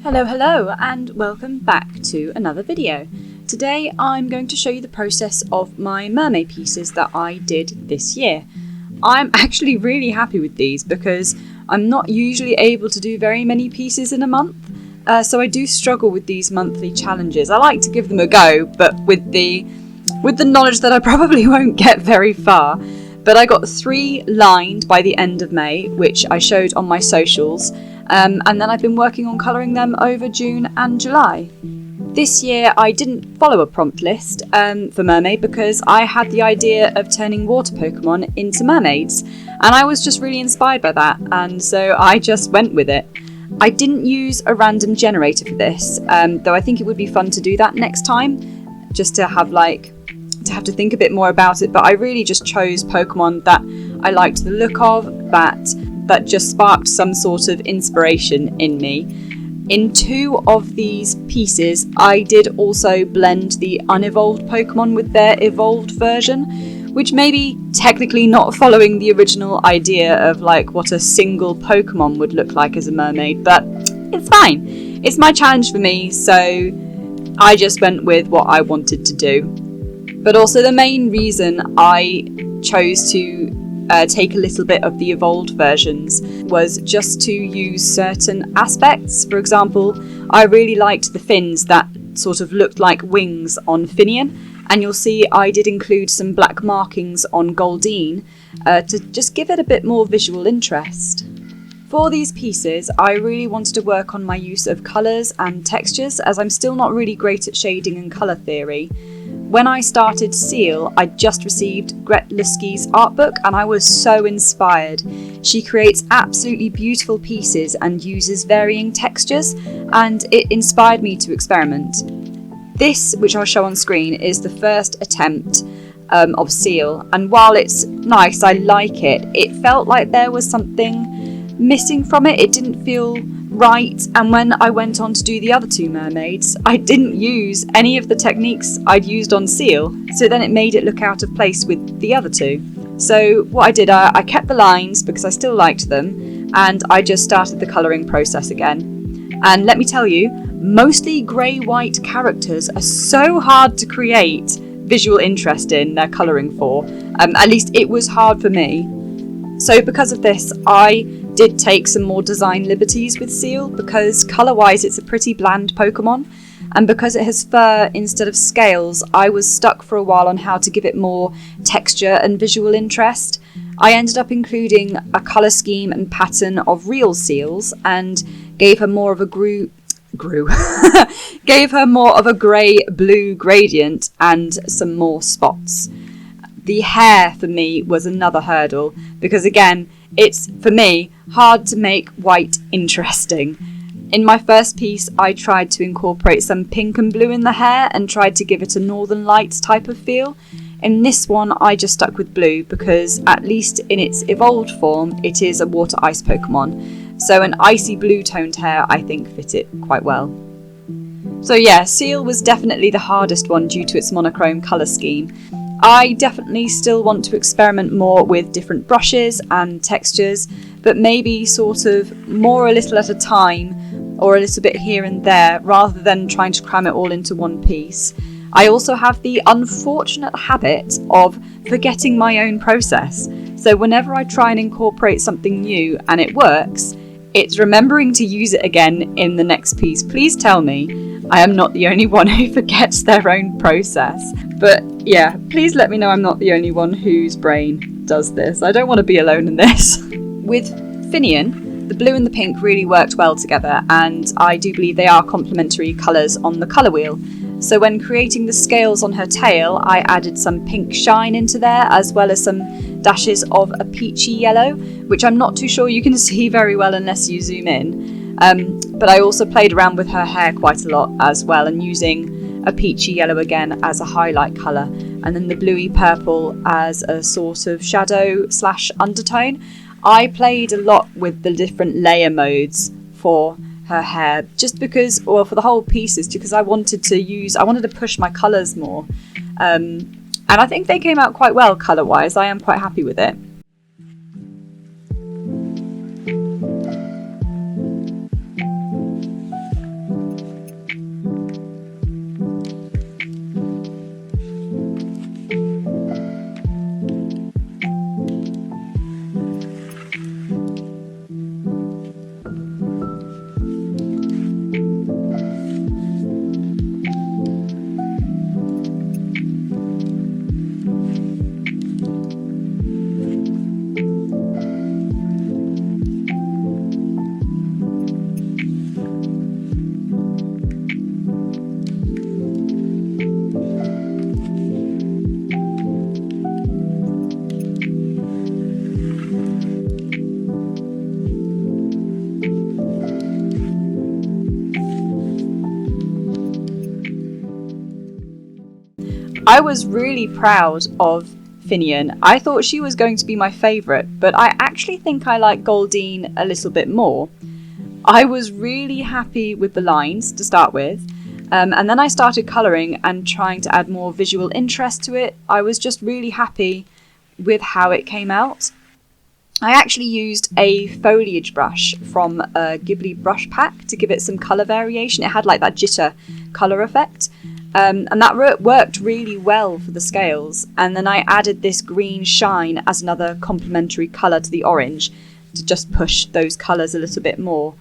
Hello and welcome back to another video. Today I'm going to show you the process of my mermaid pieces that I did this year. I'm actually really happy with these because I'm not usually able to do very many pieces in a month, so I do struggle with these monthly challenges. I like to give them a go, but with the knowledge that I probably won't get very far. But I got 3 lined by the end of May, which I showed on my socials. And then I've been working on colouring them over June and July. This year I didn't follow a prompt list for Mermaid because I had the idea of turning water Pokemon into mermaids, and I was just really inspired by that, and so I just went with it. I didn't use a random generator for this, though I think it would be fun to do that next time, just to have to think a bit more about it, but I really just chose Pokemon that I liked the look of, that just sparked some sort of inspiration in me. In 2 of these pieces, I did also blend the unevolved Pokemon with their evolved version, which may be technically not following the original idea of what a single Pokemon would look like as a mermaid, but it's fine. It's my challenge for me, so I just went with what I wanted to do. But also the main reason I chose to take a little bit of the evolved versions was just to use certain aspects. For example, I really liked the fins that sort of looked like wings on Finian, and you'll see I did include some black markings on Goldeen to just give it a bit more visual interest. For these pieces, I really wanted to work on my use of colours and textures, as I'm still not really great at shading and colour theory. When I started Seal, I just received Gret Lusky's art book and I was so inspired. She creates absolutely beautiful pieces and uses varying textures, and it inspired me to experiment. This, which I'll show on screen, is the first attempt of Seal, and while it's nice, I like it, it felt like there was something missing from it. It didn't feel right, and when I went on to do the other 2 mermaids, I didn't use any of the techniques I'd used on Seal, so then it made it look out of place with the other 2. So what I did, I kept the lines because I still liked them, and I just started the colouring process again. And let me tell you, mostly grey-white characters are so hard to create visual interest in their colouring for. At least it was hard for me. So because of this, I did take some more design liberties with Seal, because colour-wise it's a pretty bland Pokemon, and because it has fur instead of scales, I was stuck for a while on how to give it more texture and visual interest. I ended up including a colour scheme and pattern of real seals, and gave her more of a gave her more of a grey-blue gradient and some more spots. The hair for me was another hurdle, because again, it's, for me, hard to make white interesting. In my first piece, I tried to incorporate some pink and blue in the hair and tried to give it a Northern Lights type of feel. In this one, I just stuck with blue because, at least in its evolved form, it is a water ice Pokemon. So an icy blue toned hair, I think, fit it quite well. So yeah, Seal was definitely the hardest one due to its monochrome colour scheme. I definitely still want to experiment more with different brushes and textures, but maybe sort of more a little at a time, or a little bit here and there, rather than trying to cram it all into one piece. I also have the unfortunate habit of forgetting my own process, so whenever I try and incorporate something new and it works, it's remembering to use it again in the next piece. Please tell me I am not the only one who forgets their own process. But yeah, please let me know I'm not the only one whose brain does this. I don't want to be alone in this. With Finian, the blue and the pink really worked well together, and I do believe they are complementary colours on the colour wheel. So when creating the scales on her tail, I added some pink shine into there, as well as some dashes of a peachy yellow, which I'm not too sure you can see very well unless you zoom in. But I also played around with her hair quite a lot as well, and using a peachy yellow again as a highlight colour, and then the bluey purple as a sort of shadow / undertone. I played a lot with the different layer modes for her hair, just because, or for the whole pieces, because I wanted to push my colours more. And I think they came out quite well colour-wise. I am quite happy with it. I was really proud of Finian. I thought she was going to be my favourite, but I actually think I like Goldine a little bit more. I was really happy with the lines to start with, and then I started colouring and trying to add more visual interest to it. I was just really happy with how it came out. I actually used a foliage brush from a Ghibli brush pack to give it some colour variation. It had like that jitter colour effect. And that worked really well for the scales. And then I added this green shine as another complementary colour to the orange to just push those colours a little bit more.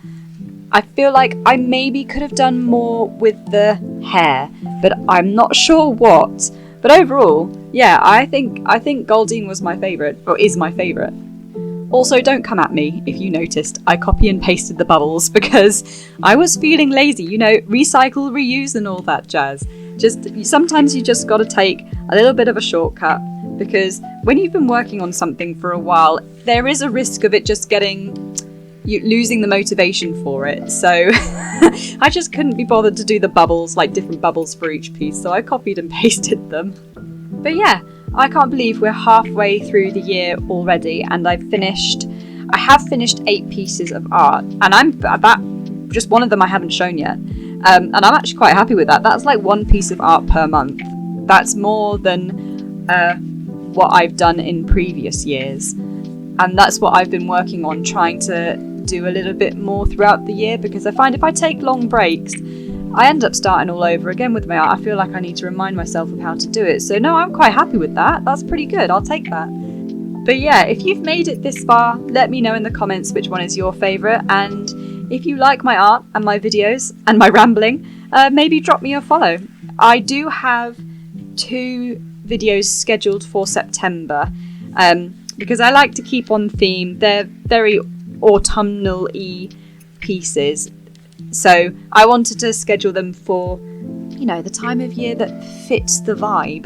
I feel like I maybe could have done more with the hair, but I'm not sure what. But overall, yeah, I think Goldine was my favourite, or is my favourite. Also, don't come at me if you noticed I copy and pasted the bubbles because I was feeling lazy, you know, recycle, reuse and all that jazz. Sometimes you just got to take a little bit of a shortcut, because when you've been working on something for a while, there is a risk of it just losing the motivation for it. So I just couldn't be bothered to do the bubbles, like different bubbles for each piece, so I copied and pasted them. But yeah, I can't believe we're halfway through the year already, and I have finished 8 pieces of art, and just one of them I haven't shown yet. And I'm actually quite happy with that. That's like 1 piece of art per month. That's more than what I've done in previous years. And that's what I've been working on, trying to do a little bit more throughout the year, because I find if I take long breaks, I end up starting all over again with my art. I feel like I need to remind myself of how to do it. So no, I'm quite happy with that. That's pretty good. I'll take that. But yeah, if you've made it this far, let me know in the comments which one is your favourite, and if you like my art and my videos and my rambling, maybe drop me a follow. I do have 2 videos scheduled for September, because I like to keep on theme. They're very autumnal-y pieces, so I wanted to schedule them for, you know, the time of year that fits the vibe.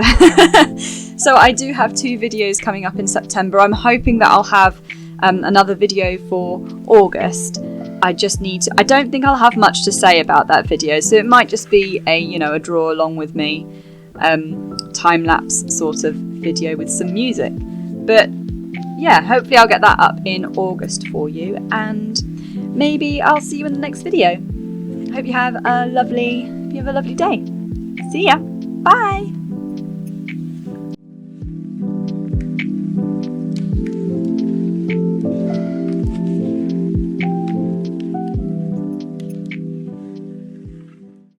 So I do have 2 videos coming up in September. I'm hoping that I'll have another video for August. I don't think I'll have much to say about that video, so it might just be a draw along with me time-lapse sort of video with some music. But yeah, hopefully I'll get that up in August for you, and maybe I'll see you in the next video. Hope you have a lovely day. See ya. Bye.